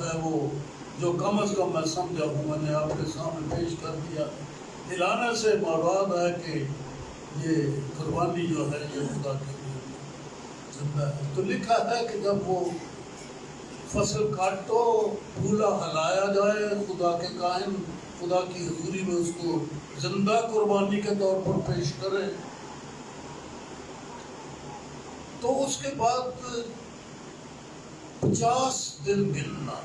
ہے وہ جو کم از کم میں سمجھا ہوں میں نے آپ کے سامنے پیش کر دیا. دلانے سے مراد ہے کہ یہ قربانی جو ہے یہ خدا کے لیے زندہ ہے. تو لکھا ہے کہ جب وہ فصل کاٹو پھولا ہلایا جائے خدا کے کائن خدا کی حضوری میں اس کو زندہ قربانی کے طور پر پیش کرے. تو اس کے بعد 50 دن گننا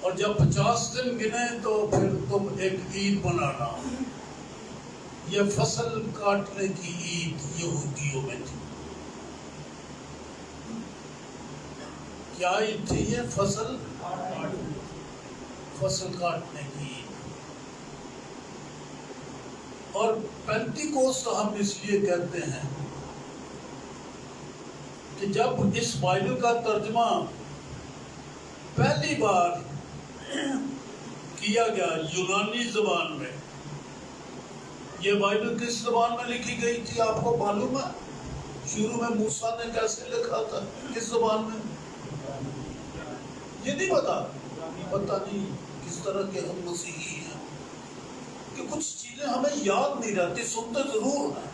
اور جب 50 دن گنے تو پھر تم ایک عید بنانا. یہ فصل کاٹنے کی عید یہودیوں میں تھی. کیا عید تھی یہ؟ فصل کاٹنے کی عید. اور پینتیکوست ہم اس لیے کہتے ہیں کہ جب اس بائبل کا ترجمہ پہلی بار کیا گیا یونانی زبان میں. یہ بائبل کس زبان میں لکھی گئی تھی آپ کو معلوم ہے؟ شروع میں موسیٰ نے کیسے لکھا تھا؟ کس زبان میں؟ یہ نہیں پتا نہیں کس طرح کے ہم مسیحی ہیں کہ کچھ چیزیں ہمیں یاد نہیں رہتی، سنتے ضرور ہیں.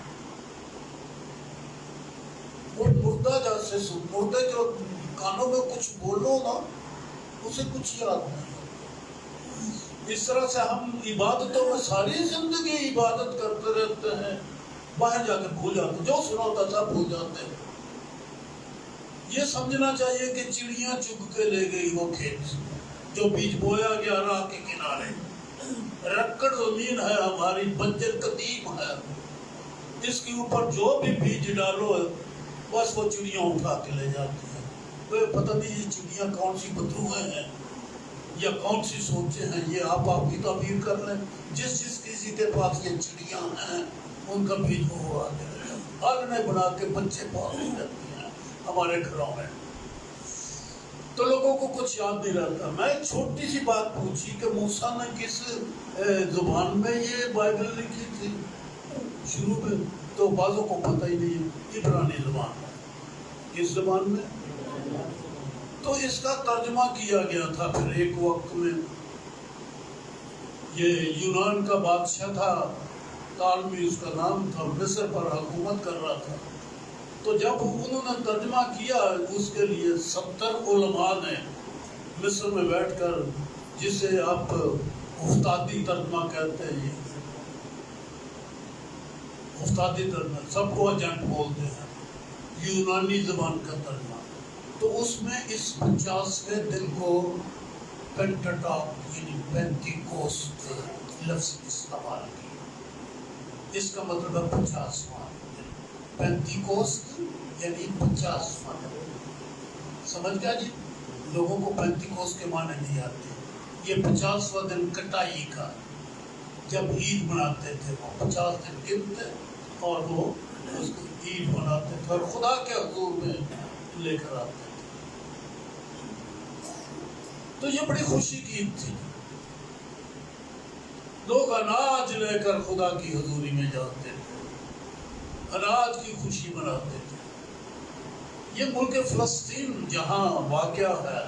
وہ مردہ جیسے مردے جو کانوں میں کچھ بولو نا اسے کچھ یاد نہیں. اس طرح سے ہم عبادتوں میں ساری زندگی عبادت کرتے رہتے ہیں، باہر جا کے بھول جاتے، جو سنا ہوتا تھا بھول جاتے ہیں. یہ سمجھنا چاہیے کہ چڑیاں چگ کے لے گئی وہ کھیت جو بیج بویا گیا راہ کے کنارے. رکڑ زمین ہے ہماری، بنجر قدیم ہے، اس کے اوپر جو بھی بیج ڈالو بس وہ چڑیاں اٹھا کے لے جاتی ہیں. پتہ نہیں یہ چڑیاں کون سی بدروہیں ہیں یا کون سی سوچیں ہیں، یہ آپ کی تعبیر کر لیں. جس کسی کے پاس یہ چڑیاں ہیں ان کا بیج وہ آ کے آلنے بنا کے بچے پالتے رہتی ہیں ہمارے گھروں میں. تو لوگوں کو کچھ یاد نہیں رہتا. میں ایک چھوٹی سی بات پوچھی کہ موسیٰ نے کس زبان میں یہ بائبل لکھی تھی شروع میں، تو بعضوں کو پتہ ہی نہیں ہے. عبرانی زبان میں. کس زبان میں؟ تو اس کا ترجمہ کیا گیا تھا. پھر ایک وقت میں یہ یونان کا بادشاہ تھا، طالمی اس کا نام تھا، مصر پر حکومت کر رہا تھا. تو جب انہوں نے ترجمہ کیا اس کے لیے 70 علماء نے مصر میں بیٹھ کر، جسے آپ افتادی ترجمہ کہتے ہیں، افتادی ترجمہ سب کو ایجنٹ بولتے ہیں، یونانی زبان کا ترجمہ. تو اس میں اس 50ویں دن کو پینٹاٹاک یعنی پینتیکوست لفظ استعمال کی. اس کا مطلب ہے 50واں دن. پینتیکوست یعنی 50واں دن. سمجھ گیا جی؟ لوگوں کو پینتیکوست کے معنی نہیں آتے. یہ 50واں دن کٹائی کا، جب عید مناتے تھے وہ 50 دن گنتے اور وہ اس کو عید مناتے تھے اور خدا کے حضور میں لے کر آتے. تو یہ بڑی خوشی کی عید تھی. لوگ اناج لے کر خدا کی حضوری میں جاتے تھے، اناج کی خوشی مناتے تھے. یہ ملک فلسطین جہاں واقع ہے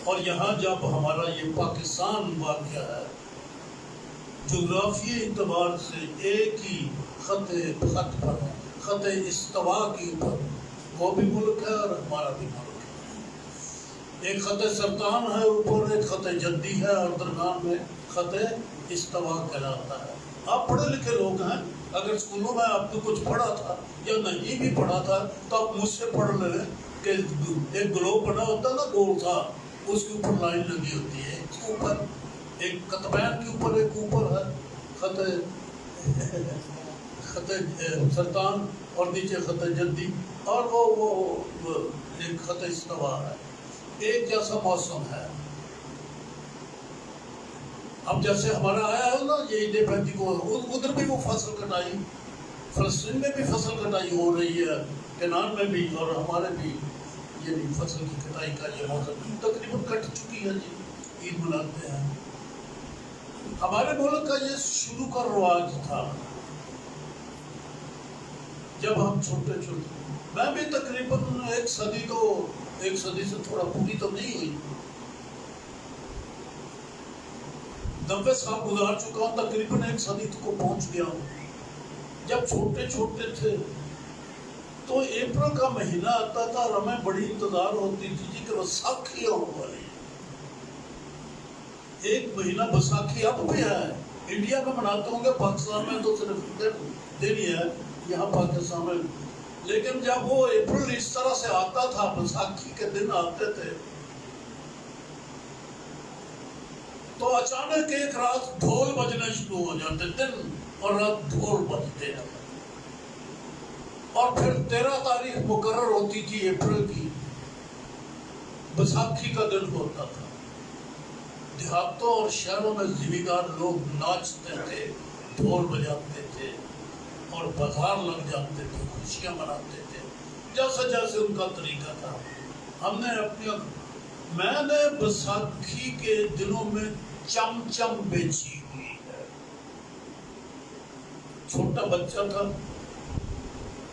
اور یہاں جب ہمارا یہ پاکستان واقع ہے، جغرافی اعتبار سے ایک ہی خط پر ہے، خط استوا کے اوپر. وہ بھی ملک ہے اور ہمارا بھی ملک ہے. ایک خط سرطان ہے اوپر، ایک خط جدی ہے اور درمیان میں خط استوا کہلاتا ہے. آپ پڑھے لکھے لوگ ہیں، اگر اسکولوں میں آپ نے کچھ پڑھا تھا یا نہیں بھی پڑھا تھا تو آپ مجھ سے پڑھ لیں کہ ایک گلوب بنا ہوتا ہے نا گول تھا، اس کے اوپر لائن لگی ہوتی ہے، اس کے اوپر ایک قطبین کے اوپر ایک اوپر ہے خط سرطان اور نیچے خط جدی اور وہ ایک خط استوا ہے. ایک جیسا موسم ہے. اب جیسے ہمارا آیا ہے نا یہ عید پینتیکوست، ادھر بھی وہ فصل کٹائی، فلسطین میں بھی فصل کٹائی ہو رہی ہے، کنان میں بھی، اور ہمارے بھی یہ فصل کی کٹائی کا یہ موسم تقریباً کٹ چکی ہے جی. عید مناتے ہیں. ہمارے ملک کا یہ شروع کا رواج تھا جب ہم چھوٹے. میں بھی تقریباً ایک صدی سے تھوڑا پوری تو نہیں ہوئی. 90 سال گزار چکا ہوں, تقریباً 1 صدی کو پہنچ گیا ہوں. جب چھوٹے چھوٹے تھے تو اپریل کا مہینہ آتا تھا اور ہمیں بڑی انتظار ہوتی تھی جی کہ بساکھی ہونے والی ہے. ایک مہینہ بساکھی اب بھی ہے, انڈیا میں مناتے ہوں گے, پاکستان میں تو صرف دن ہی ہے یہاں پاکستان میں. لیکن جب وہ اپریل اس طرح سے آتا تھا, بساکھی کے دن آتے تھے, تو اچانک ایک رات ڈھول بجنے شروع ہو جاتے, دن اور رات ڈھول بجتے ہیں. اور پھر 13 تاریخ مقرر ہوتی تھی اپریل کی, بساکھی کا دن ہوتا تھا. دیہاتوں اور شہروں میں زمیندار لوگ ناچتے تھے, ڈھول بجاتے تھے اور بازار لگ جاتے تھے, خوشیاں مناتے تھے جیسے جیسے ان کا طریقہ تھا. میں نے بساکھی کے دنوں میں چم بیچی ہوئی ہے. چھوٹا بچہ تھا,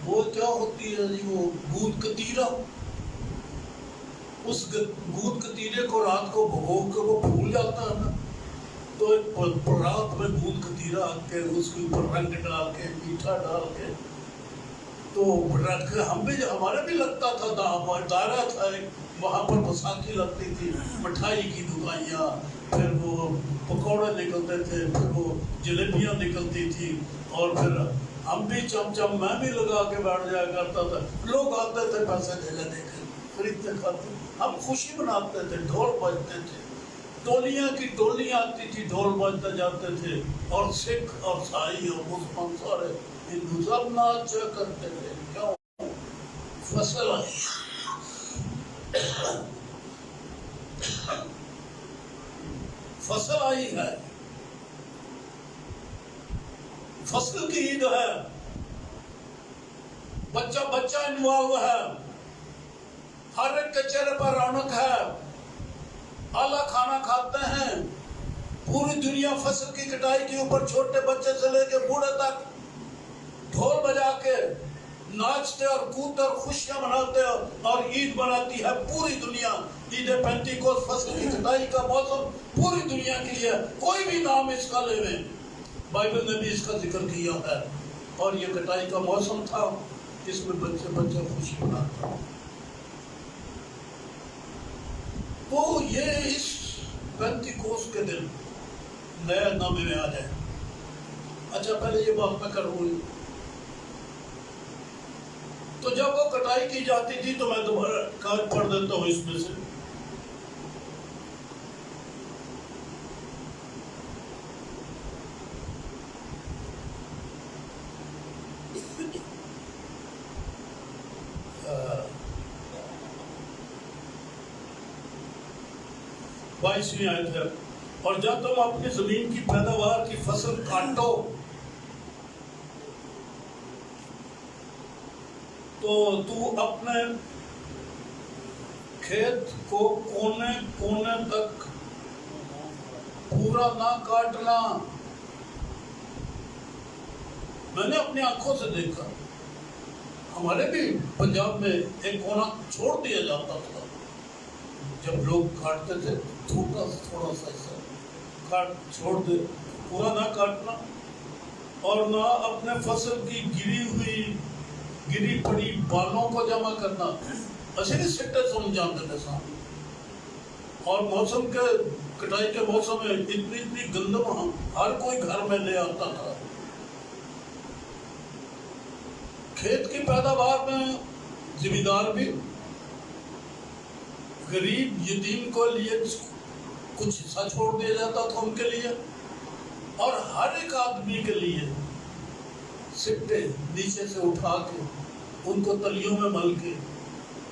وہ کیا ہوتی ہے جی, وہ گود کتیرا, اس گود کتیرے کو رات کو بھگو کے وہ پھول جاتا ہے نا, تو ایک رات میں گود کتیرا آ کے اس کے اوپر رنگ ڈال کے میٹھا ڈال کے تو رکھ, ہمارے بھی لگتا تھا, دائرہ تھا ایک, وہاں پر بساکھی لگتی تھی, مٹھائی کی دکانیاں, پھر وہ پکوڑے نکلتے تھے, پھر وہ جلیبیاں نکلتی تھی, اور پھر ہم بھی چم میں بھی لگا کے بیٹھ جایا کرتا تھا. لوگ آتے تھے پیسے دے کے خریدتے کھاتے, ہم خوشی مناتے تھے, ڈھول بجتے تھے, ٹولیاں کی ٹولیاں آتی تھی, ڈھول بجتے جاتے تھے, اور سکھ اور عیسائی اور مسلمان سارے ہندو سب ناچا کرتے تھے. کیوں؟ فصل آئی, فصل آئی ہے, فصل کی عید ہے, بچہ انوالو ہے, ہر ایک کے چہرے پر رونق ہے, اعلیٰ کھانا کھاتے ہیں. پوری دنیا فصل کی کٹائی کے اوپر چھوٹے بچے سے لے کے بوڑھے تک ڈھول بجا کے ناچتے اور کودتے اور خوشیاں مناتے اور عید مناتی ہے پوری دنیا. عید پینتیکوست, فصل کی کٹائی کا موسم پوری دنیا کے لیے, کوئی بھی نام اس کا لے لیں, بائبل نے بھی اس کا ذکر کیا ہے. اور یہ کٹائی کا موسم تھا, اس میں بچے خوشی مناتے. تو یہ اس پینتیکوست کے دن نئے نامے میں آ جائے. اچھا پہلے یہ بات میں کروں, تو جب وہ کٹائی کی جاتی تھی تو میں دوبارہ کاج پڑھ دیتا ہوں اس میں سے. بائیسویں آیت ہے, اور جب تم اپنی زمین کی پیداوار کی فصل کاٹو تو اپنے کھیت کو کونے تک پورا نہ کاٹنا. میں نے اپنی آنکھوں سے دیکھا, ہمارے بھی پنجاب میں ایک کونا چھوڑ دیا جاتا تھا. جب لوگ کاٹتے تھے تھوڑا سا حصہ کاٹ چھوڑ دے, پورا نہ کاٹنا, اور نہ اپنے فصل کی گری پڑی بالوں کو جمع کرنا. اصلی سٹے سمجھاتے تھے سامنے. اور موسم کے کٹائی کے موسم میں اتنی گندم ہر کوئی گھر میں لے آتا تھا. کھیت کی پیداوار میں زمیندار بھی غریب یتیم کو لیے کچھ حصہ چھوڑ دیا جاتا تھا ان کے لیے, اور ہر ایک آدمی کے لیے سٹے نیچے سے اٹھا کے ان کو تلیوں میں مل کے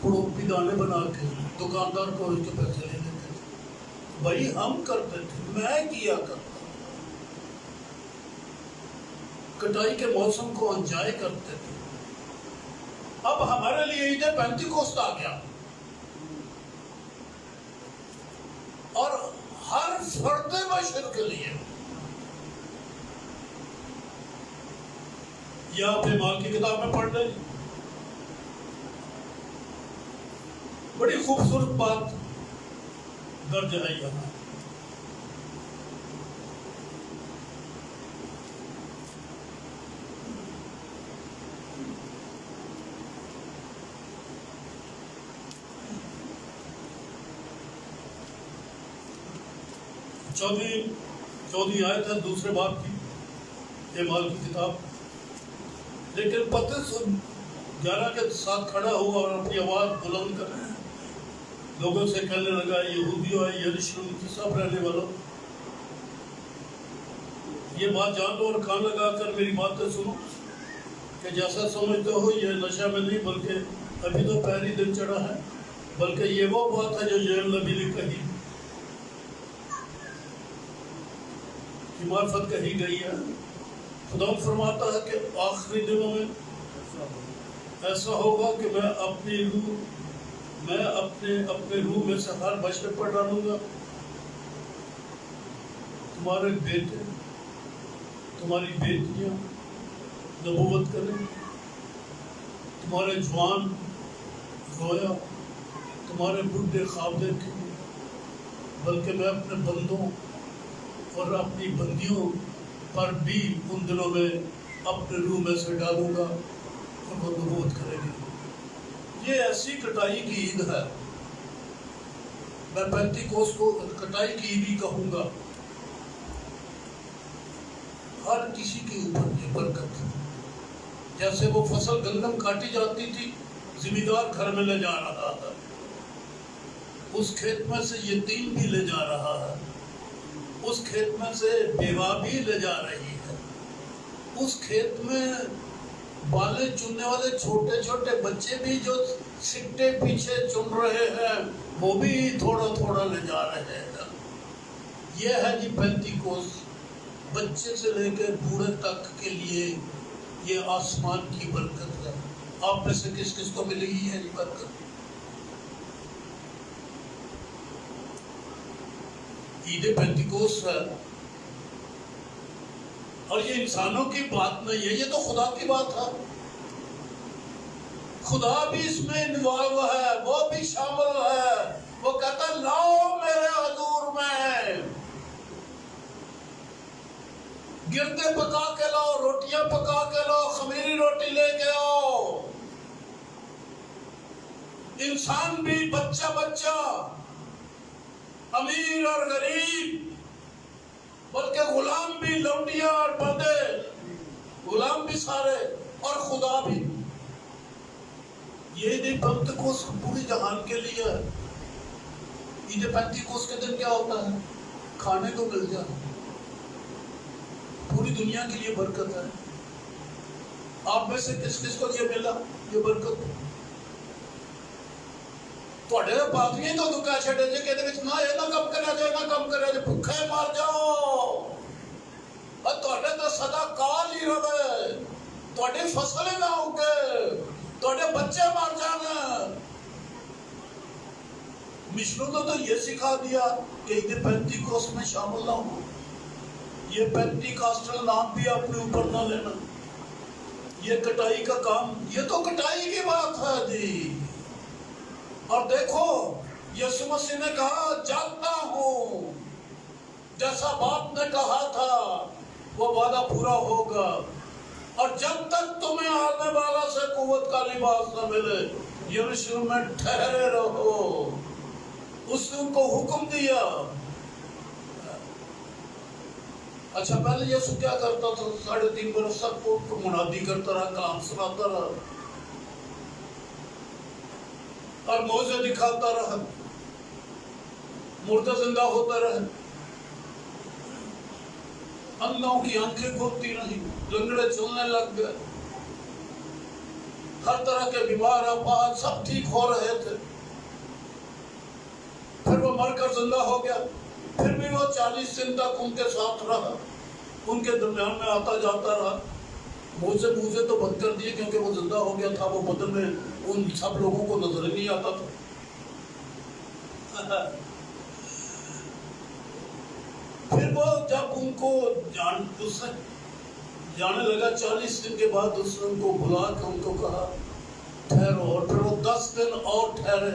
پڑوپی دانے بنا کے دکاندار کو ان کے پیسے لے لیتے تھے. بھائی ہم کرتے تھے, میں کیا کرتا, کٹائی کے موسم کو انجوائے کرتے تھے. اب ہمارے لیے عید پینتیکوست آ گیا, اور ہر فرد بشر کے لیے یا آپ اعمال کی کتاب میں پڑھ لیں, بڑی خوبصورت بات درج ہے یہاں. چودھویں آیت ہے دوسرے باب کی اعمال کی کتاب. لیکن پترس 11 کے ساتھ کھڑا ہوا اور اپنی آواز بلند کر لوگوں سے کہنے لگا, یہودیوں ہے یروشلم کی سب رہنے والوں, یہ بات جان لو اور کان لگا کر میری باتیں سنو کہ جیسا سمجھتے ہو یہ نشہ میں نہیں بلکہ ابھی تو پہلی دن چڑھا ہے, بلکہ یہ وہ بات ہے جو یوئیل نبی نے کہی, کی معرفت کہی گئی ہے. خدا فرماتا ہے کہ آخری دنوں میں ایسا ہوگا کہ میں اپنے روح میں سے ہر بشر پر ڈالوں گا. تمہارے بیٹے تمہاری بیٹیاں نبوت کریں, تمہارے جوان رویا, تمہارے بڈھے خواب دیکھیں, بلکہ میں اپنے بندوں اور اپنی بندیوں پر بھی ان دنوں میں اپنے روح میں سے ڈالوں گا اور وہ نبوت کریں گے. یہ ایسی کٹائی کی عید ہے, میں پینتیکوس کو کٹائی کی عید ہی کہوں گا. ہر کسی کے اوپر یہ برکت, جیسے وہ فصل گندم کاٹی جاتی تھی, زمیندار گھر میں لے جا رہا تھا, اس کھیت میں سے یتیم بھی لے جا رہا ہے, اس کھیت میں سے بیوہ بھی لے جا رہی ہے, اس کھیت میں بالیں چننے والے چھوٹے چھوٹے بچے بھی جو سکٹے پیچھے چن رہے ہیں وہ بھی تھوڑا تھوڑا لے جا رہے ہیں. یہ ہے جی پینتیکوس, بچے سے لے کے بوڑھے تک کے لیے یہ آسمان کی برکت ہے. آپ میں سے کس کس کو ملے گی ہے یہ برکت؟ عید پینتیکوس ہے, اور یہ انسانوں کی بات نہیں ہے, یہ تو خدا کی بات ہے. خدا بھی اس میں انوالو ہے, وہ بھی شامل ہے. وہ کہتا ہے لاؤ میرے حضور میں گردے پکا کے لاؤ, روٹیاں پکا کے لاؤ, خمیری روٹی لے کے آؤ. انسان بھی بچہ بچہ, امیر اور غریب, بلکہ غلام بھی, لونڈیاں اور بندے, غلام بھی سارے, اور خدا بھی. یہ عید پینتیکوس پوری جہان کے لیے ہے. عید پینتیکوس کے دن کیا ہوتا ہے؟ کھانے کو مل جائے, پوری دنیا کے لیے برکت ہے. آپ میں سے کس کس کو یہ ملا یہ برکت؟ تھوڑے پادری تو دکھا چھڑے جے کہ نہ یہ نہ کم کرے جے, نہ کم کرے جے, بھکھے مار جاؤ, اور تھوڑے تو صدا کال ہی رہے, تھوڑی فصل نہ اگے, تھوڑے بچے مار جانا. مشنوں نے تو یہ سکھا دیا کہ عید پینتیکوس میں شامل نہ ہو. یہ پینٹیکاسٹل نام بھی اپنے اوپر نہ لینا. یہ کٹائی کا کام, یہ تو کٹائی کی بات ہے جی. اور دیکھو یسوع مسیح نے کہا جانتا ہوں جیسا باپ نے کہا تھا وہ وعدہ پورا ہوگا, اور جب تک تمہیں آنے والا سے قوت کا لباس نہ ملے یروشلم میں ٹھہرے رہو. اس نے ان کو حکم دیا. اچھا پہلے یسوع کیا کرتا تھا؟ 3.5 برس سب کو منادی کرتا رہا, کلام سناتا رہا, اور موعظے دکھاتا رہا, مردے زندہ ہوتا رہے, اندھوں کی آنکھیں کھلتی رہی, لنگڑے چلنے لگ گئے, ہر طرح کے بیمار افات سب ٹھیک ہو رہے تھے. پھر وہ مر کر زندہ ہو گیا. پھر بھی وہ 40 دن تک ان کے ساتھ رہا, ان کے درمیان میں آتا جاتا رہا. موزے تو بند کر دیے کیونکہ وہ زندہ ہو گیا تھا, وہ بدن میں ان سب لوگوں کو نظر نہیں آتا تھا. پھر وہ جب ان کو جانے لگا 40 دن کے بعد اس نے ان کو بلا کے ان کو کہا ٹھہرو, اور پھر وہ 10 دن اور ٹھہرے.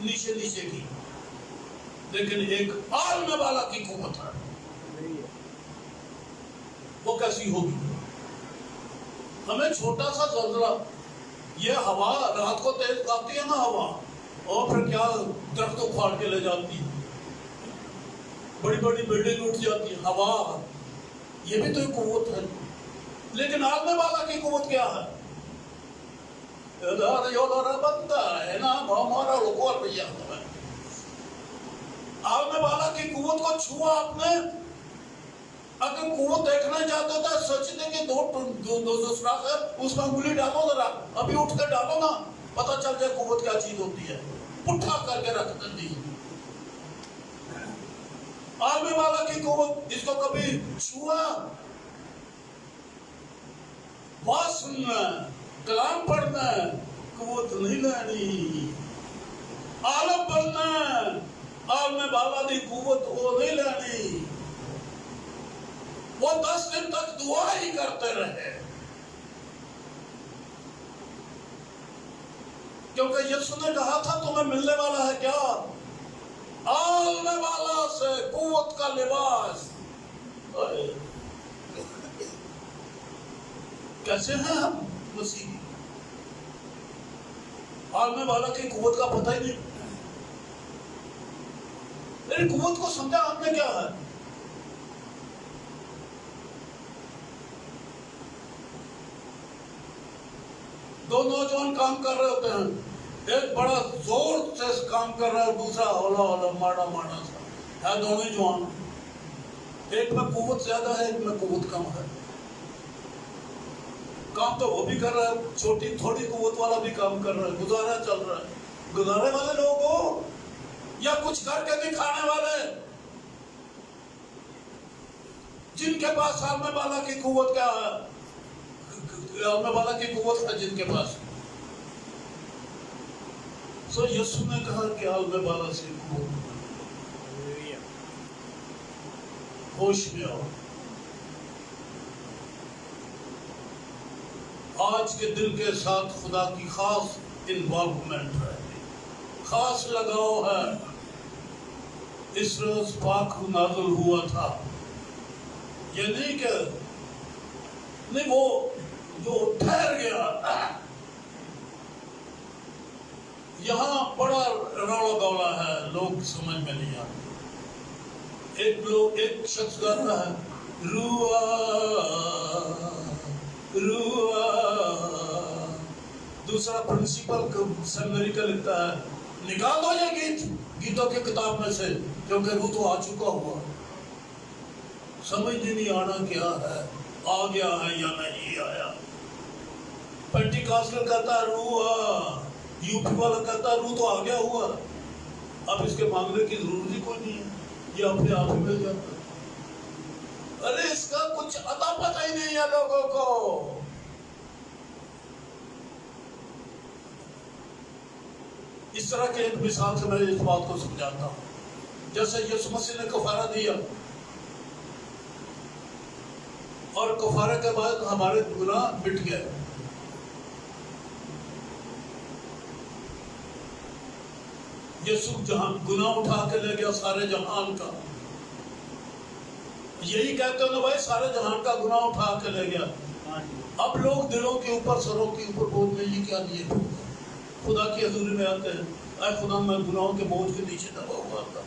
نیچے نیچے کی، لیکن ایک عالم والا کی قوت ہے. وہ کیسی ہوگی؟ ہمیں چھوٹا سا زلزلہ، یہ ہوا رات کو تیز آتی ہے نا ہوا، اور پھر کیا درخت اکھاڑ کے لے جاتی ہے، بڑی بڑی بلڈنگ اٹھ جاتی ہے، ہوا یہ بھی تو ایک قوت ہے. لیکن عالم والا کی قوت کیا ہے؟ بنتا ہے نا ہمارا رکو رویہ. عالم والا کی قوت کو چھوا آپ نے. اگر قوت دیکھنا چاہتے تھے سوچتے کہ دو سوراخ ہے، اس میں انگلی ڈالو ذرا، ابھی اٹھ کے ڈالو نا، پتہ چل جائے قوت کیا چیز ہوتی ہے. پٹھا کر کے رکھ دی. عالم والا کی قوت، اس کو کبھی چھوا؟ بات سننا، کلام پڑھنا، قوت نہیں لینی. عالم بننا، عالم والا دی قوت وہ نہیں لینی. وہ 10 دن تک دعا ہی کرتے رہے، کیونکہ یسوع نے کہا تھا تمہیں ملنے والا ہے کیا؟ عالم والا سے قوت کا لباس. کیسے ہیں ہم مسیحی؟ عالم والا کی قوت کا پتہ ہی نہیں. میری قوت کو سمجھا آپ نے کیا ہے؟ دو نوجوان کام کر رہے ہوتے ہیں، ایک بڑا زور سے کام کر رہا ہے، دوسرا ہولا ہولا ماڑا ماڑا سا ہے. دونوں ہی جوان، ایک میں قوت زیادہ ہے، ایک میں قوت کم ہے. کام تو وہ بھی کر رہا ہے، چھوٹی تھوڑی قوت والا بھی کام کر رہا ہے، گزارا چل رہا ہے. گزارے والے لوگ ہو یا کچھ کر کے دکھانے والے، جن کے پاس عالم والا کی قوت کیا ہے؟ عالم والا کی قوت ہے جن کے پاس. سو یسوع نے کہا کہ عالم والا سے قوت، ہوش میں آؤ. آج کے دل کے ساتھ خدا کی خاص انوالومنٹ ہے، خاص لگاؤ ہے. اس روز پاک نازل ہوا تھا. یہ نہیں کہ نہیں، وہ جو ٹھہر گیا. یہاں بڑا رولا گولا ہے، لوگ سمجھ میں نہیں آتے. ایک شخص گاتا ہے روا روا، دوسرا پرنسپل سیمنری کا لکھتا ہے نکال دو یہ گیت گیتوں کی کتاب میں سے، کیونکہ وہ تو آ چکا ہوا. سمجھ نہیں آنا کیا ہے، آ گیا ہے یا نہیں آیا. پینٹیکاسٹل کہتا ہے روا، یو پی والا کہتا ہے رو تو آ گیا ہوا، اب اس کے مانگنے کی ضرورت ہی کوئی نہیں ہے، یہ اپنے آپ ہی مل جاتا ہے. ارے اس کا کچھ عطا پتہ ہی نہیں ہے لوگوں کو. اس طرح کے ایک مثال سے میں اس بات کو سمجھاتا ہوں. جیسے یسوع مسیح نے کفارہ دیا، اور کفارے کے بعد ہمارے گناہ مٹ گئے. یسوع جہاں گناہ اٹھا کے لے گیا سارے جہان کا. یہی کہتے ہیں نا بھائی، سارے جہان کا گناہ اٹھا کے لے گیا. اب لوگ دلوں کے اوپر، سروں کے اوپر بوجھ میں یہ کیا لیے خدا کی حضوری میں آتے ہیں، اے خدا میں گناہوں کے بوجھ کے نیچے دبا ہوا تھا.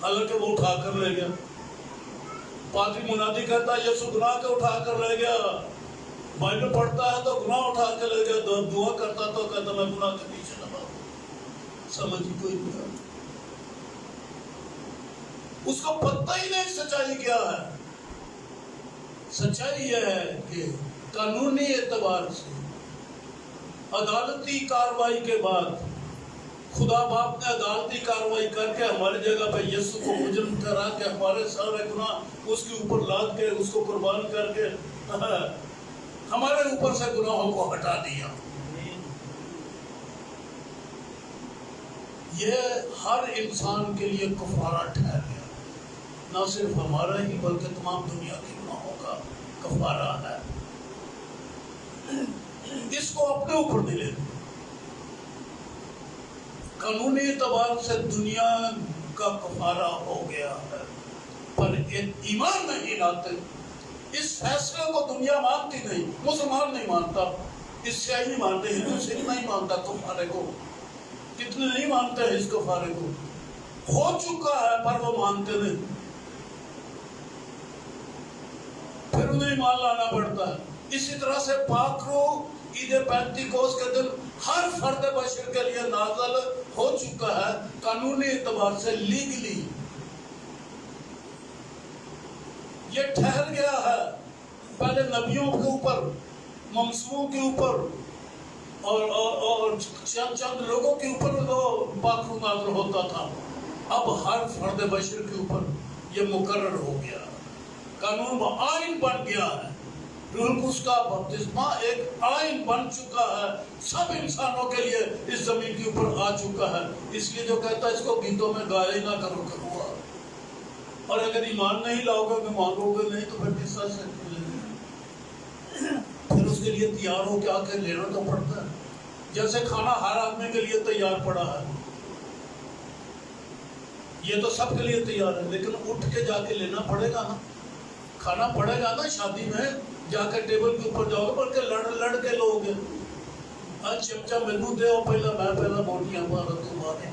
حالانکہ وہ اٹھا کر لے گیا. پادری منادی کہتا ہے یسوع گناہ کے اٹھا کر لے گیا. بائبل پڑھتا ہے تو گناہ اٹھا کے لے گیا، دعا کرتا تو کہتا میں گناہ کے نیچے دبا ہوں. سمجھ ہی کوئی نہیں. اس کو پتہ ہی نہیں سچائی کیا ہے. سچائی یہ ہے کہ قانونی اعتبار سے عدالتی کاروائی کے بعد خدا باپ نے عدالتی کاروائی کر کے ہماری جگہ پہ یسوع کو مجرم کرا کے ہمارے سارے گناہ اس کے اوپر لاد کے اس کو قربان کر کے ہمارے اوپر سے گناہوں کو ہٹا دیا. یہ ہر انسان کے لیے کفارہ ٹھہر گیا، نہ صرف ہمارا ہی بلکہ تمام دنیا کے گناہوں کا کفارہ ہے. اس کو اپنے اوپر نہیں لیتے. قانونی اعتبار سے دنیا کا کفارہ ہو گیا ہے، پر ایمان نہیں لاتے۔ اس فیصلے کو دنیا مانتی نہیں، مسلمان نہیں مانتا، عیسائی نہیں مانتے، ہندو سکھ نہیں مانتا کفارے کو، کتنے نہیں مانتے ہیں اس کفارے کو، ہو چکا ہے پر وہ مانتے نہیں، پھر انہیں ایمان لانا پڑتا ہے۔ اسی طرح سے پاک روح عید پینتیکوس کے دن ہر فرد بشر کے لیے نازل ہو چکا ہے، قانونی اعتبار سے لیگلی یہ ٹھہر گیا ہے۔ پہلے نبیوں کے اوپر، منصوبوں کے اوپر اور چند لوگوں کے اوپر پاک روح نازل ہوتا تھا، اب ہر فرد بشر کے اوپر یہ مقرر ہو گیا، قانون و آئین بن گیا ہے۔ روح القدس کا بپتسمہ ایک آئین بن چکا ہے، سب انسانوں کے لیے اس زمین کے اوپر آ چکا ہے۔ اس لیے جو کہتا ہے اس کو گیتوں میں گایا ہی نہ کرو کروا، اور اگر ایمان نہیں لاؤ گے کہ مانگو گے نہیں تو پھر کس طرح سے ملے گا؟ پھر اس کے لیے تیار ہو کے آ کے لینا تو پڑتا ہے۔ جیسے کھانا ہر آدمی کے لیے تیار پڑا ہے، یہ تو سب کے لیے تیار ہے، لیکن اٹھ کے جا کے لینا پڑے گا نا، کھانا پڑے گا نا۔ شادی میں جا کے ٹیبل کے اوپر جاؤ گے، بلکہ لڑ کے لوگ چمچہ مینو دے اور پہلا موٹیاں مارا تو مارے،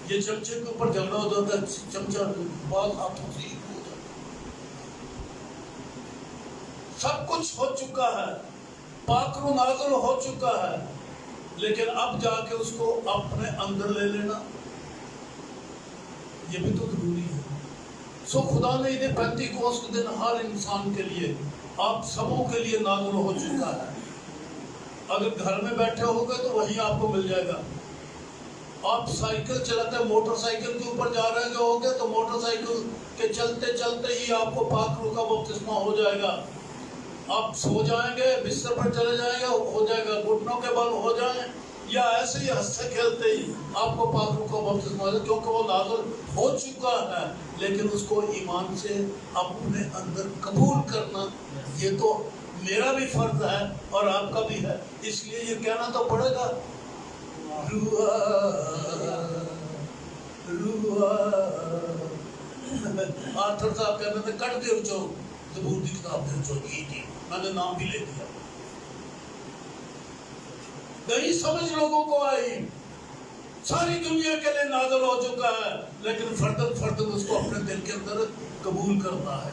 یہ چمچے کے اوپر جھگڑا ہو جاتا ہے، چمچہ بعض ہاتھوں سے ہو جاتا ہے۔ سب کچھ ہو چکا ہے، پاک روح نازل ہو چکا ہے، لیکن اب جا کے اس کو اپنے اندر لے لینا یہ بھی تو ضروری ہے۔ سو خدا نے عید پینتیکوس کے دن ہر انسان کے لیے، آپ سبوں کے لیے نازل ہو چکا ہے۔ اگر گھر میں بیٹھے ہو گئے تو وہیں آپ کو مل جائے گا۔ آپ سائیکل چلاتے، موٹر سائیکل کے اوپر جا رہے ہو گے تو موٹر سائیکل کے چلتے چلتے ہی آپ کو پاک روح کا بپتسمہ ہو جائے گا۔ آپ سو جائیں گے، بستر پر چلے جائیں گے، ہو جائے گا، گھٹنوں کے بل ہو جائیں، یا ایسے ہی ہنستے کھیلتے ہی آپ کو پاک روح کا بپتسمہ ہو جائے گا، کیونکہ وہ نازل ہو چکا ہے۔ لیکن اس کو ایمان سے اپنے اندر قبول کرنا یہ تو میرا بھی فرض ہے اور آپ کا بھی ہے، اس لیے یہ کہنا تو پڑے گا، روح آرتھر صاحب کہتے تھے کٹ دے جو زبور کی کتاب دے جو، جی میں نے نام بھی لے دیا۔ نہیں سمجھ لوگوں کو آئی، ساری دنیا کے لیے نازل ہو چکا ہے، لیکن فردن اس کو اپنے دل کے اندر قبول کرنا ہے۔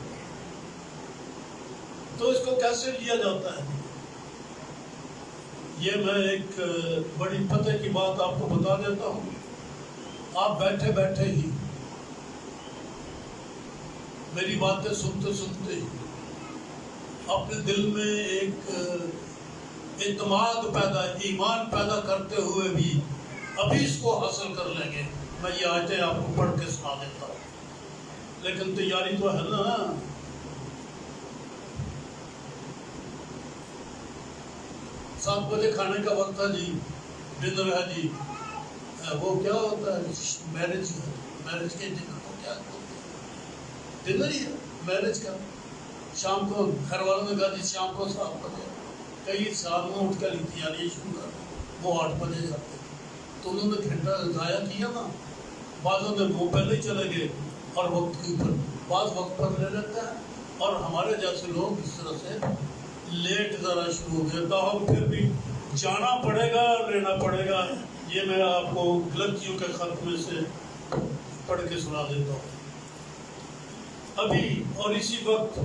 تو اس کو کیسے لیا جاتا ہے؟ یہ میں ایک بڑی پتہ کی بات آپ کو بتا دیتا ہوں۔ آپ بیٹھے بیٹھے ہی میری باتیں سنتے سنتے ہی اپنے دل میں ایک اعتماد پیدا، ایمان پیدا کرتے ہوئے بھی ابھی اس کو حاصل کر لیں گے۔ میں یہ آیتیں آپ کو پڑھ کے سنا دیتا ہوں، لیکن تیاری تو ہے نا۔ 7 بجے کھانے کا وقت ہے جی، ڈنر ہے جی، وہ کیا ہوتا ہے میرج کے ڈنر کو کیا ڈنر ہی ہے میرج کا۔ شام کو گھر والوں نے کہا جی شام کو 7 بجے، کئی سال میں اٹھ کر تیاری شروع کر، وہ 8 بجے جاتے، تو انہوں نے گھنٹہ ضائع کیا نا۔ بعضوں نے وہ پہلے ہی چلے گئے اور وقت کے اوپر، بعض وقت پر لے لیتے ہیں، اور ہمارے جیسے لوگ اس طرح سے لیٹ ذرا شروع ہو گیا، تاہم پھر بھی جانا پڑے گا، لینا پڑے گا۔ یہ میں آپ کو غلطیوں کے خط میں سے پڑھ کے سنا دیتا ہوں ابھی، اور اسی وقت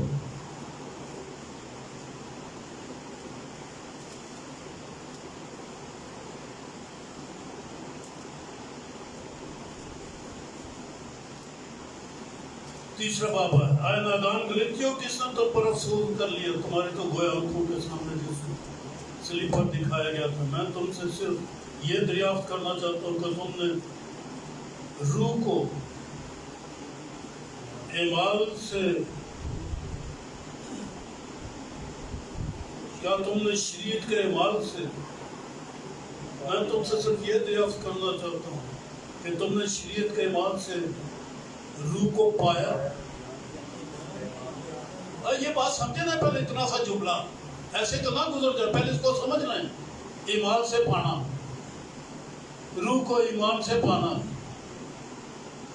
تیسرا باب ہے، آئے نادان غلطیوں کس نے تو پر افسوس کر لیا، تمہاری تو گویا آنکھوں کے سامنے جیسے سلیپ پر دکھایا گیا تھا۔ میں تم سے صرف یہ دریافت کرنا چاہتا ہوں کہ تم نے روح کو اعمال سے، کیا تم نے شریعت کے اعمال سے، میں تم سے صرف یہ دریافت کرنا چاہتا ہوں کہ تم نے شریعت کے اعمال سے روح کو پایا۔ یہ بات سمجھے نا، پہلے اتنا سا جملہ ایسے تو نہ گزر جائے، پہلے اس کو سمجھ لیں، اعمال سے پانا۔ روح کو ایمان سے پانا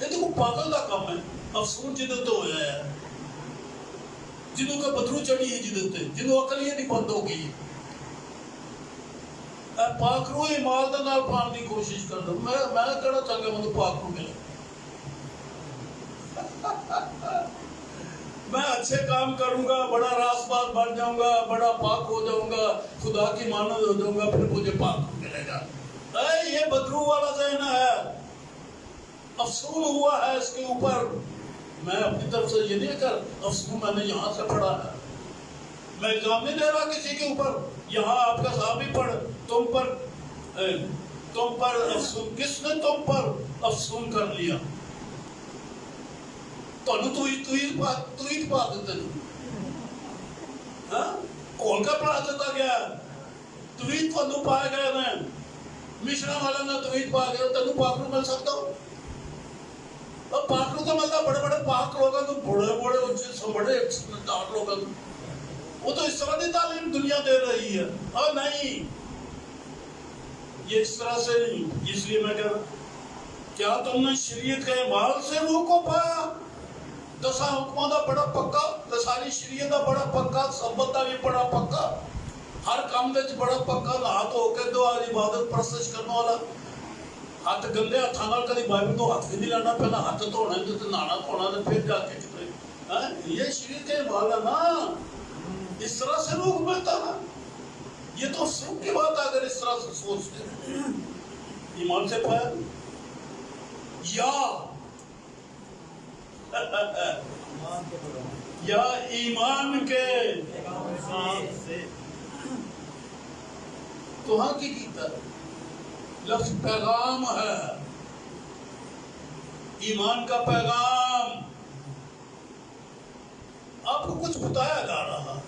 یہ تو پاگل کا کام ہے. افسوس جدت تو ہوا ہے جنہوں کا بدرو چڑھی ہے جدت جنہوں عقل یہ نہیں بند ہو گئی. پاک روح ایمان دے نال پان دی کوشش کر دوں. میں کہنا چاہتا ہوں پاک روح ملے. میں اچھے کام کروں گا, بڑا راس باز بن جاؤں گا, بڑا پاک ہو جاؤں گا, خدا کی مانند ہو جاؤں گا, پھر مجھے پاک ملے گا. یہ بدرو والا ذہن ہے, افسون ہوا ہے اس کے اوپر. میں اپنی طرف سے یہ نہیں کر افسون میں نے یہاں سے پڑھا ہے, میں الزام نہیں دے رہا کسی کے اوپر. یہاں آپ کا صحابی پڑھ تم پر افسون, کس نے تم پر افسون کر لیا؟ توحید پا دیتے کون کا پڑھا دیتا گیا توحید کو پائے گئے نے مشرا والا نے توحید پا گیا تینوں پاک رو مل سکتا ہو. اور پاک رو کا مطلب بڑے بڑے پاک لوگ ہیں, بڑے اچھے بڑے دار لوگ ہیں, وہ تو اس طرح کی تعلیم دنیا دے رہی ہے. اور نہیں, یہ اس طرح سے نہیں. اس لیے میں کہہ رہا کیا تم نے شریعت کے اعمال سے روح کو پایا؟ دساں حکموں دا بڑا پکا, ساری شریعت دا بڑا پکا, سبت دا بھی بڑا پکا, ہر کام دے بڑا پکا. نہا تو ہو کے دعا عبادت پرستش کرنے والا, ہاتھ گندے ہاتھاں نال کدی بائبل تو ہاتھ بھی نہیں لانا, پہلا ہاتھ دھونا تے نہانا دھونا تے پھر جا کے کتنے. یہ شریعت کے اعمال ہے نا, اس طرح سے روح ملتا نا. یہ تو سب کی بات ہے اگر اس طرح سے سوچتے ہیں. ایمان سے پایا یا ایمان کے تو ہاں کی کیتا لفظ پیغام ہے, ایمان کا پیغام. آپ کو کچھ بتایا جا رہا,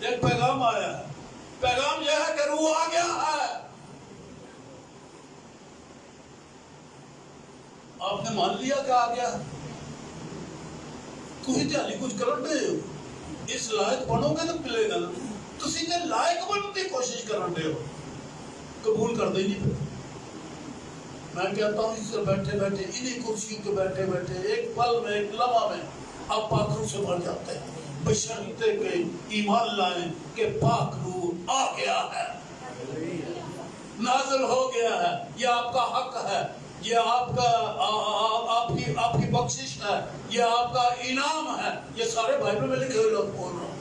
ایک پیغام آیا ہے. پیغام یہ ہے کہ روح آ گیا ہے. آپ نے مان لیا کہ آ گیا ہے, تو ہی تیاری کچھ کرن دے ہو, اس لائق بنو گے تو ملے گا نا. تسی جے لائق بننے کی کوشش کرن دے ہو, قبول کر دیں نہیں. میں کہتا ہوں اس سے بیٹھے بیٹھے انہی کرسیوں کے بیٹھے بیٹھے ایک پل میں ایک لمحہ میں آپ پاک روح سے بھر جاتے ہیں, بشرطے کہ ایمان لائیں کہ پاک روح آ گیا ہے, نازل ہو گیا ہے. یہ آپ کا حق ہے, یہ آپ کی بخشش ہے, یہ آپ کا انعام ہے. یہ سارے بائبل میں لکھے ہوئے لوگ بول رہا ہوں.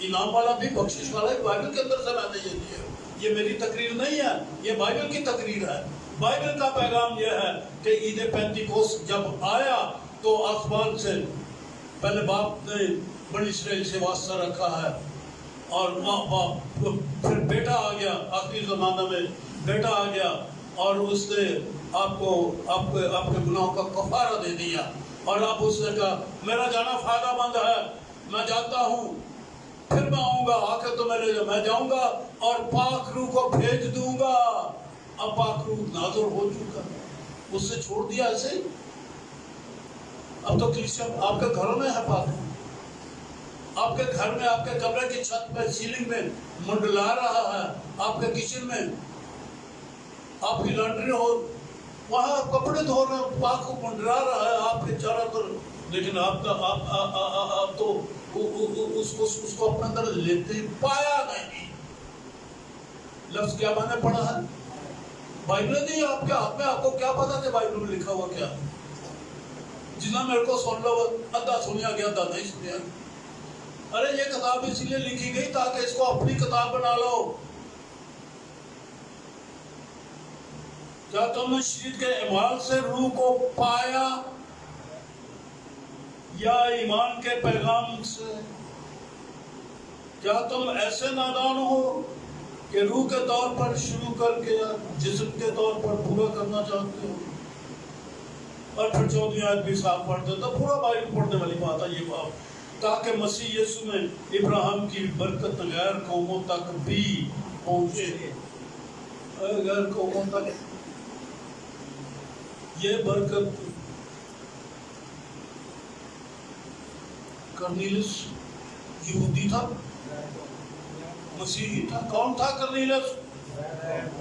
انعام والا بھی بخشش والا بھی بائبل کے اندر سے میں نے یہ دیا. یہ میری تقریر نہیں ہے, یہ بائبل کی تقریر ہے. بائبل کا پیغام یہ ہے کہ عید پینتیکوست جب آیا تو آسمان سے پہلے باپ نے بنی اسرائیل سے واسطہ رکھا ہے, اور پھر بیٹا آ گیا, آخری زمانہ میں بیٹا آ گیا, اور اس نے آپ کے گناہوں کا کفارہ دے دیا. اور اب اس نے کہا میرا جانا فائدہ مند ہے, میں جاتا ہوں, پھر میں آؤں گا, آ کے تو میں جاؤں گا اور پاک روح کو بھیج دوں گا. اب پاک روح نازل ہو چکا, اس سے چھوڑ دیا ایسے ہی. اب تو کلیسیا آپ کے گھروں میں ہے پاک روح, آپ کے گھر میں, آپ کے کمرے کی چھت میں, سیلنگ میں منڈلا رہا ہے, آپ کے کچن میں, آپ کی لانڈری ہو وہاں کپڑے دھو رہے ہیں, پاک کو منڈلا رہا ہے آپ کے چاروں طرف. لیکن آپ تو اس کو اپنے اندر لیتے پایا نہیں. لفظ کیا میں نے پڑھا ہے, بائبل نہیں آپ کے ہاتھ میں, آپ کو کیا پتا کہ بائبل میں لکھا ہوا کیا. جنہاں میرے کو سن لو ادھا سنیا گیا ادھا نہیں سنیا گیا. ارے یہ کتاب اس لیے لکھی گئی تاکہ اس کو اپنی کتاب بنا لو. کیا تم نے شریعت کے اعمال سے روح کو پایا یا ایمان کے پیغام سے؟ کیا تم ایسے نادان ہو کہ روح کے طور پر شروع کر کے جسم کے طور پر پورا کرنا چاہتے ہو؟ اور پھر 14 آیت بھی صاف پڑھ دیتا, پورا بائبل پڑھنے والی بات ہے یہ بات, تاکہ مسیح یسوع میں ابراہیم کی برکت غیر قوموں تک بھی پہنچے. غیر قوموں تک یہ برکت کرنیلس یہودی تھا, مسیحی تھا. کون تھا کرنیلس؟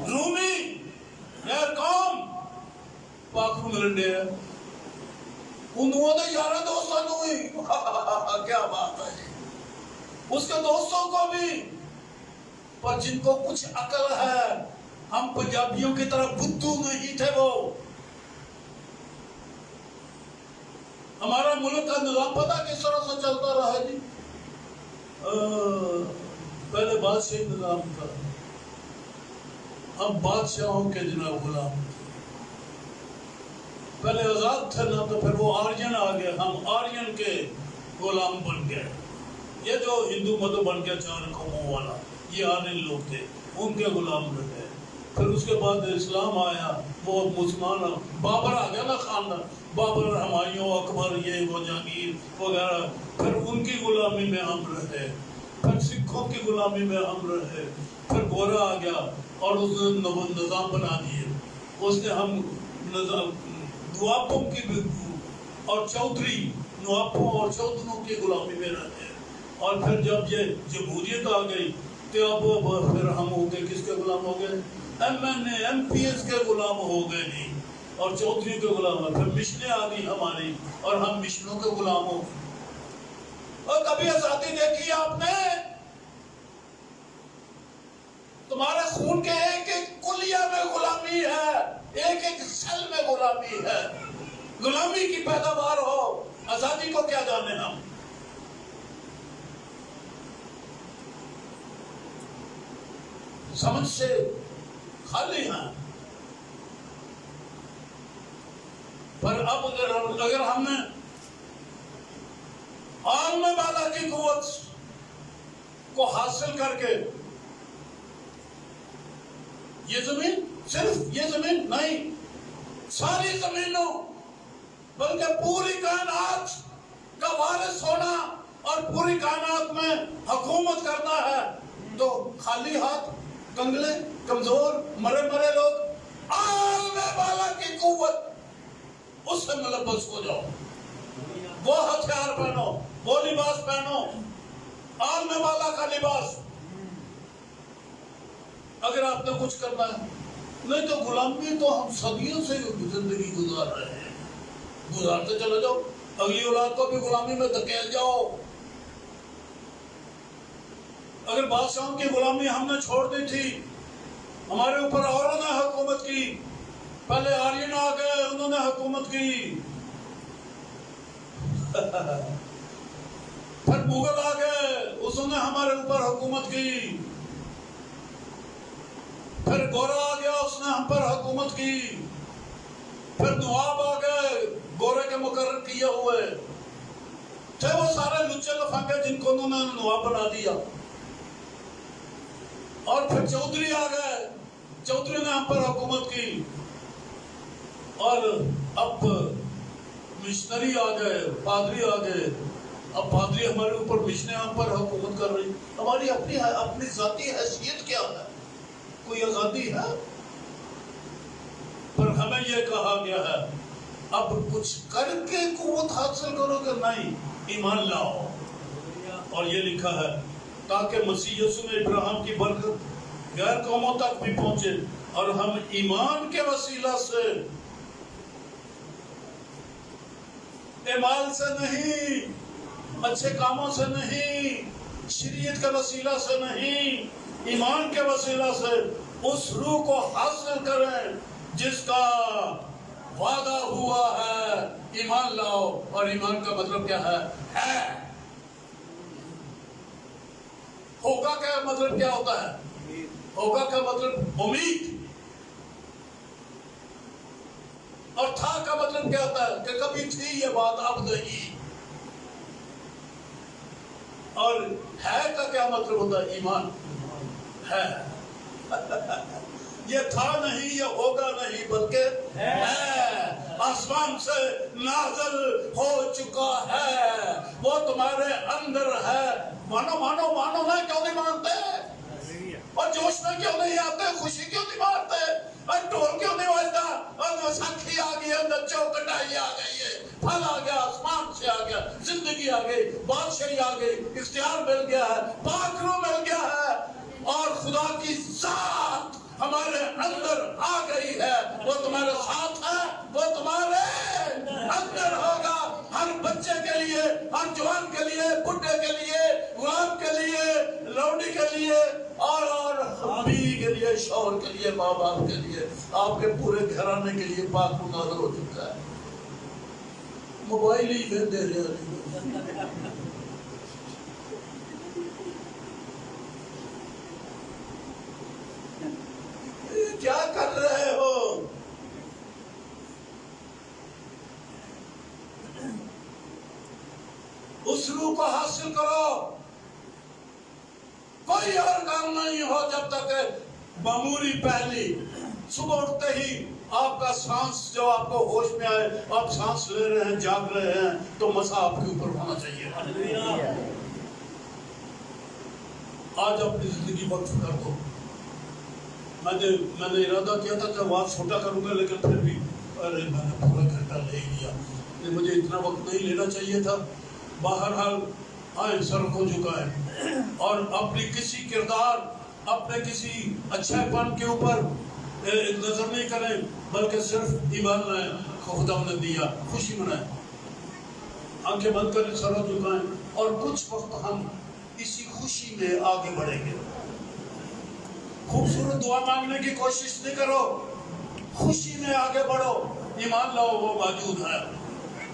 رومی. یار کون لنڈے ہیں انہوں نے 11 دوستوں ہوئی کیا بات ہے اس کے دوستوں کو بھی پر جن کو کچھ عقل ہے ہم پنجابیوں کی طرح بدھو نہیں تھے وہ ہمارا ملک کا نظام پتہ کس طرح سے چلتا رہا جی پہلے بادشاہی نظام تھا ہم بادشاہوں کے جناب غلام پہلے آزاد تھے نا تو پھر وہ آرین آ گئے ہم آرین کے غلام بن گئے یہ جو ہندو مدو بن گیا 4 قوموں والا یہ آرین لوگ تھے ان کے غلام رہے پھر اس کے بعد اسلام آیا وہ مسلمان بابر آ گیا نا خاندان بابر ہمایوں اکبر یہ وہ جہانگیر وغیرہ پھر ان کی غلامی میں ہم رہے پھر سکھوں کی غلامی میں ہم رہے پھر گورا آ گیا اور اس نے نظام بنا دیے اس نے ہم نوابوں کی اور چودھری نوابوں اور چودھروں کی غلامی میں رہے اور پھر جب یہ جمہوریت آ گئی تو اب پھر ہم ہو گئے کس کے غلام ہو گئے MNA MPS کے غلام ہو گئے نہیں اور چودھری کے غلام ہو پھر مشنیں آ گئی ہماری اور ہم مشنوں کے غلام ہو اور کبھی آزادی دیکھی آپ نے تمہارے خون کے ایک ایک کلیہ میں غلامی ہے ایک ایک سیل میں غلامی ہے غلامی کی پیداوار ہو آزادی کو کیا جانے ہم سمجھ سے خالی ہیں پر اب اگر ہم نے عالم بالا کی قوت کو حاصل کر کے یہ زمین صرف یہ زمین نہیں ساری زمینوں بلکہ پوری کائنات کا وارث ہونا اور پوری کائنات میں حکومت کرنا ہے تو خالی ہاتھ کنگلے کمزور مرے لوگ عالم بالا کی قوت اس سے ملبس ہو جاؤ وہ ہتھیار پہنو وہ لباس پہنو عالم بالا کا لباس اگر آپ نے کچھ کرنا ہے نہیں تو غلامی تو ہم صدیوں سے زندگی گزار رہے ہیں گزارتے چلے جاؤ اگلی اولاد کو بھی غلامی میں دھکیل جاؤ اگر بادشاہوں کی غلامی ہم نے چھوڑ دی تھی ہمارے اوپر اوروں نے حکومت کی پہلے آرین آ گئے انہوں نے حکومت کی پھر مغل آ گئے اس نے ہمارے اوپر حکومت کی پھر گورا آ گیا اس نے ہم پر حکومت کی پھر نواب آ گئے گورے کے مقرر کیے ہوئے تھے وہ سارے لچے لفنگے جن کو انہوں نے نواب بنا دیا اور پھر چودھری آ گئے چودھری نے ہم پر حکومت کی اور اب مشنری آ گئے پادری آ گئے اب پادری ہمارے اوپر مشنیں ہم پر حکومت کر رہی ہماری اپنی ذاتی حیثیت کیا ہے کوئی آزادی ہے پر ہمیں یہ کہا گیا ہے اب کچھ کر کے قوت حاصل کرو گے نہیں ایمان لاؤ اور یہ لکھا ہے تاکہ مسیح یسوع میں ابراہیم کی برکت غیر قوموں تک بھی پہنچے اور ہم ایمان کے وسیلہ سے اعمال سے نہیں اچھے کاموں سے نہیں شریعت کے وسیلہ سے نہیں ایمان کے وسیلہ سے اس روح کو حاصل کریں جس کا وعدہ ہوا ہے ایمان لاؤ اور ایمان کا مطلب کیا ہے ہوگا کا مطلب کیا ہوتا ہے ہوگا کا مطلب امید اور تھا کا مطلب کیا ہوتا ہے کہ کبھی تھی یہ بات اب نہیں اور ہے کا کیا مطلب ہوتا ہے ایمان ہے یہ تھا نہیں یہ ہوگا نہیں بلکہ ہے آسمان سے نازل ہو چکا ہے وہ تمہارے اندر ہے مانو مانو مانو میں کیوں نہیں مانتے اور جوش میں کیوں نہیں آتے خوشی کیوں نہیں مارتے اور ڈھول کیوں نہیں بجتا اور وساکھی آ گئی ہے نچو کٹائی آ گئی ہے پھل آ گیا آسمان سے آ گیا زندگی آ گئی بادشاہی آ گئی اختیار مل گیا ہے پاک روح مل گیا ہے اور خدا کی ذات ہمارے اندر آ گئی ہے وہ تمہارے ساتھ ہے وہ تمہارے بچے کے لیے، ہر جوان کے لیے، بڈھے کے لیے، غلام کے لیے، لونڈی کے لیے، اور بیوی کے لیے، شوہر کے لیے، ماں باپ کے لیے، آپ کے پورے گھرانے کے لیے پاک نازل ہو چکا ہے۔ موبائل ہی میں دے رہے ہیں، کیا کر رہے ہو؟ اس روح کو حاصل کرو۔ کوئی اور کام نہیں ہو جب تک معمولی پہلی صبح اٹھتے ہی آپ کا سانس جو آپ کو ہوش میں آئے، آپ سانس لے رہے ہیں، جاگ رہے ہیں، تو مسا آپ کے اوپر ہونا چاہیے۔ آج اپنی زندگی وقف کر دو۔ میں نے ارادہ کیا تھا کہ آواز چھوٹا کروں گا، لیکن پھر بھی میں نے پورا گھنٹہ لے لیا۔ مجھے اتنا وقت نہیں لینا چاہیے تھا۔ بہرحال آئیں، سر کو جھکائیں اور اپنی کسی کردار، اپنے کسی اچھے پن کے اوپر نظر نہیں کریں، بلکہ صرف ایمان لائیں، خدا نے دیا، خوشی منائیں۔ آنکھیں بند کریں، سر کو جھکائیں، اور کچھ وقت ہم اسی خوشی میں آگے بڑھیں گے۔ خوبصورت دعا مانگنے کی کوشش نہیں کرو، خوشی میں آگے بڑھو۔ ایمان لاؤ، وہ موجود ہے،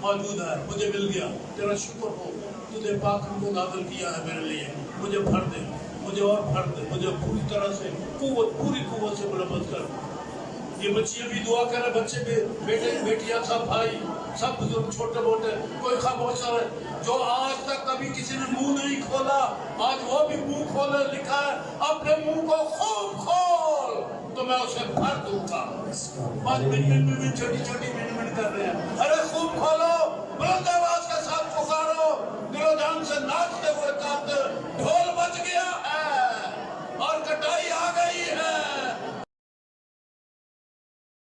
موجود ہے، مجھے مل گیا، تیرا شکر ہو، تجھے پاک کو نازل کیا ہے میرے لیے، مجھے بھر دے، مجھے اور بھر دے، مجھے پوری طرح سے پوری قوت سے ملامت کر۔ یہ بچیاں بھی دعا کریں، بچے بھی، بیٹے بیٹیاں، سب بھائی، سب بزرگ، چھوٹے موٹے، کوئی خاموش نہ رہے۔ جو آج تک کبھی کسی نے منہ نہیں کھولا، آج وہ بھی منہ کھولے، لکھا ہے اپنے منہ کو خوب کھول تو میں اسے بھر دوں گا۔ 5 منٹ چھوٹی چھوٹی منٹ کر رہے ہیں، ارے خوب کھولو،